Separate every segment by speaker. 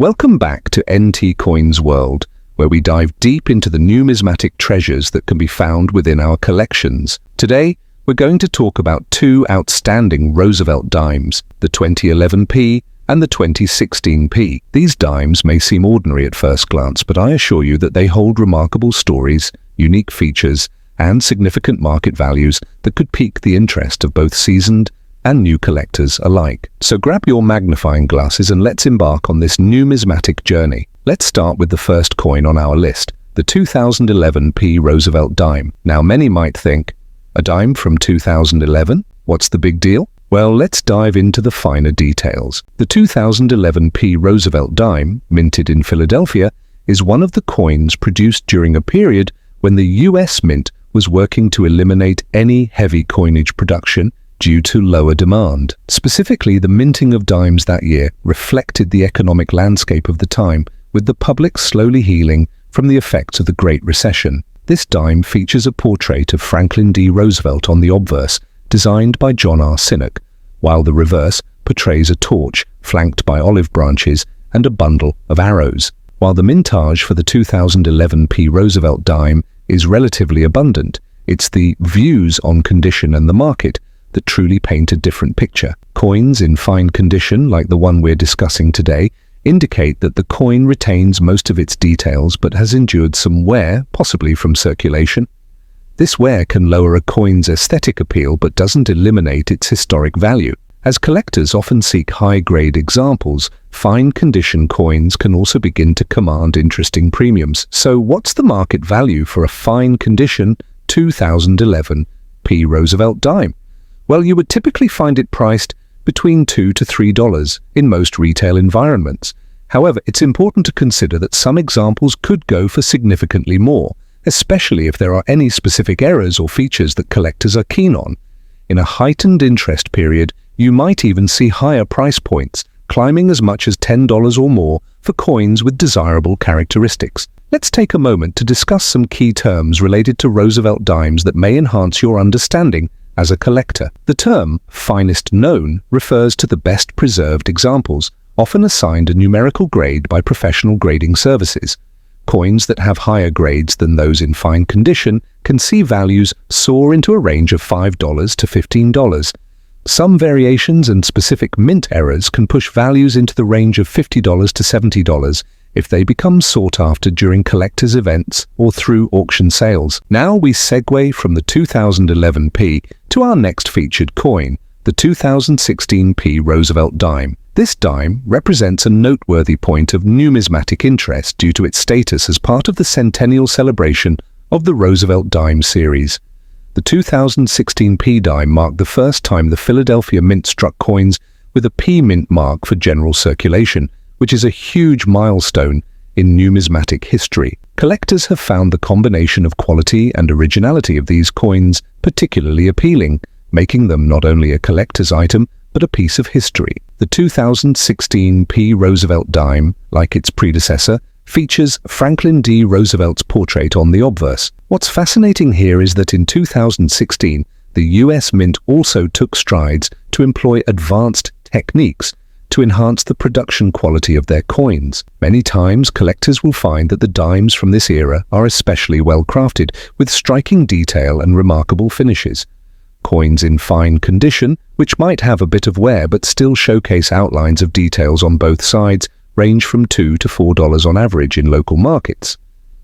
Speaker 1: Welcome back to NT Coins World, where we dive deep into the numismatic treasures that can be found within our collections. Today, we're going to talk about two outstanding Roosevelt dimes, the 2011p and the 2016p. These dimes may seem ordinary at first glance, but I assure you that they hold remarkable stories, unique features, and significant market values that could pique the interest of both seasoned and new collectors alike. So grab your magnifying glasses and let's embark on this numismatic journey. Let's start with the first coin on our list, the 2011p Roosevelt dime. Now many might think, a dime from 2011? What's the big deal? Well, let's dive into the finer details. The 2011p Roosevelt dime, minted in Philadelphia, is one of the coins produced during a period when the US Mint was working to eliminate any heavy coinage production due to lower demand. Specifically, the minting of dimes that year reflected the economic landscape of the time, with the public slowly healing from the effects of the Great Recession. This dime features a portrait of Franklin D. Roosevelt on the obverse, designed by John R. Sinnock, while the reverse portrays a torch flanked by olive branches and a bundle of arrows. While the mintage for the 2011p Roosevelt dime is relatively abundant, it's the views on condition and the market that truly paint a different picture. Coins in fine condition, like the one we're discussing today, indicate that the coin retains most of its details but has endured some wear, possibly from circulation. This wear can lower a coin's aesthetic appeal but doesn't eliminate its historic value. As collectors often seek high-grade examples, fine-condition coins can also begin to command interesting premiums. So what's the market value for a fine-condition 2011p Roosevelt dime? Well, you would typically find it priced between $2 to $3 in most retail environments. However, it's important to consider that some examples could go for significantly more, especially if there are any specific errors or features that collectors are keen on. In a heightened interest period, you might even see higher price points, climbing as much as $10 or more for coins with desirable characteristics. Let's take a moment to discuss some key terms related to Roosevelt dimes that may enhance your understanding as a collector. The term finest known refers to the best preserved examples, often assigned a numerical grade by professional grading services. Coins that have higher grades than those in fine condition can see values soar into a range of $5 to $15. Some variations and specific mint errors can push values into the range of $50 to $70 if they become sought after during collectors' events or through auction sales. Now we segue from the 2011p to our next featured coin, the 2016p Roosevelt dime. This dime represents a noteworthy point of numismatic interest due to its status as part of the centennial celebration of the Roosevelt dime series. The 2016p dime marked the first time the Philadelphia Mint struck coins with a P mint mark for general circulation, which is a huge milestone in numismatic history. Collectors have found the combination of quality and originality of these coins particularly appealing, making them not only a collector's item, but a piece of history. The 2016p Roosevelt dime, like its predecessor, features Franklin D. Roosevelt's portrait on the obverse. What's fascinating here is that in 2016, the US Mint also took strides to employ advanced techniques to enhance the production quality of their coins. Many times, collectors will find that the dimes from this era are especially well crafted, with striking detail and remarkable finishes. Coins in fine condition, which might have a bit of wear but still showcase outlines of details on both sides, range from $2 to $4 on average in local markets.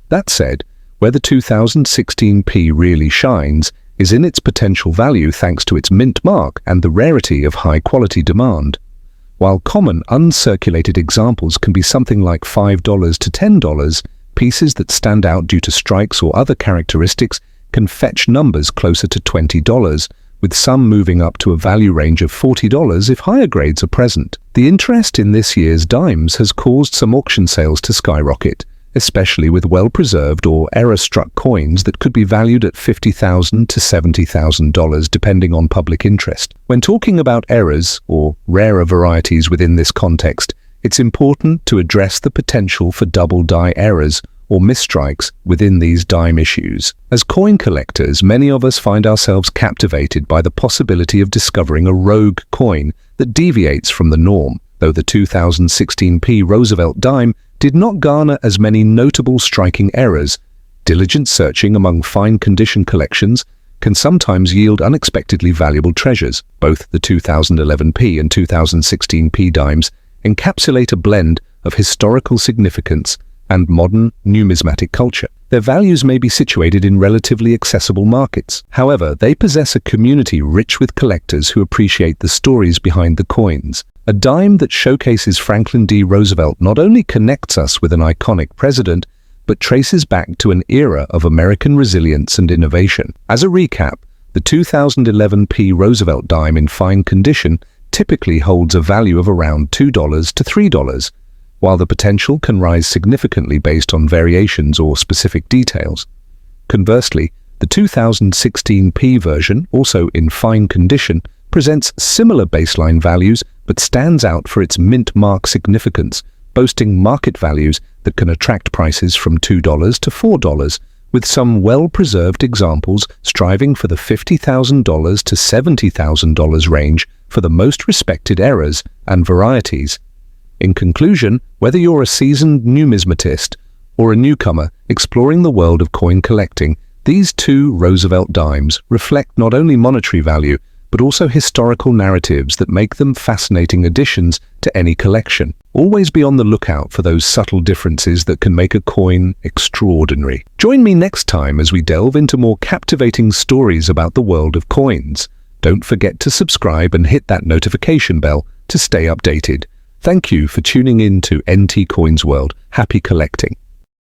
Speaker 1: That said, where the 2016p really shines is in its potential value thanks to its mint mark and the rarity of high-quality demand. While common uncirculated examples can be something like $5 to $10, pieces that stand out due to strikes or other characteristics can fetch numbers closer to $20, with some moving up to a value range of $40 if higher grades are present. The interest in this year's dimes has caused some auction sales to skyrocket, especially with well-preserved or error-struck coins that could be valued at $50,000 to $70,000 depending on public interest. When talking about errors, or rarer varieties within this context, it's important to address the potential for double die errors or misstrikes within these dime issues. As coin collectors, many of us find ourselves captivated by the possibility of discovering a rogue coin that deviates from the norm. though the 2016p Roosevelt dime did not garner as many notable striking errors. Diligent searching among fine-condition collections can sometimes yield unexpectedly valuable treasures. Both the 2011p and 2016p dimes encapsulate a blend of historical significance and modern numismatic culture. Their values may be situated in relatively accessible markets. However, they possess a community rich with collectors who appreciate the stories behind the coins. A dime that showcases Franklin D. Roosevelt not only connects us with an iconic president, but traces back to an era of American resilience and innovation. As a recap, the 2011p Roosevelt dime in fine condition typically holds a value of around $2 to $3, while the potential can rise significantly based on variations or specific details. Conversely, the 2016p version, also in fine condition, presents similar baseline values but stands out for its mint mark significance, boasting market values that can attract prices from $2 to $4, with some well-preserved examples striving for the $50,000 to $70,000 range for the most respected eras and varieties. In conclusion, whether you're a seasoned numismatist or a newcomer exploring the world of coin collecting, these two Roosevelt dimes reflect not only monetary value, but also historical narratives that make them fascinating additions to any collection. Always be on the lookout for those subtle differences that can make a coin extraordinary. Join me next time as we delve into more captivating stories about the world of coins. Don't forget to subscribe and hit that notification bell to stay updated. Thank you for tuning in to NT Coins World. Happy collecting.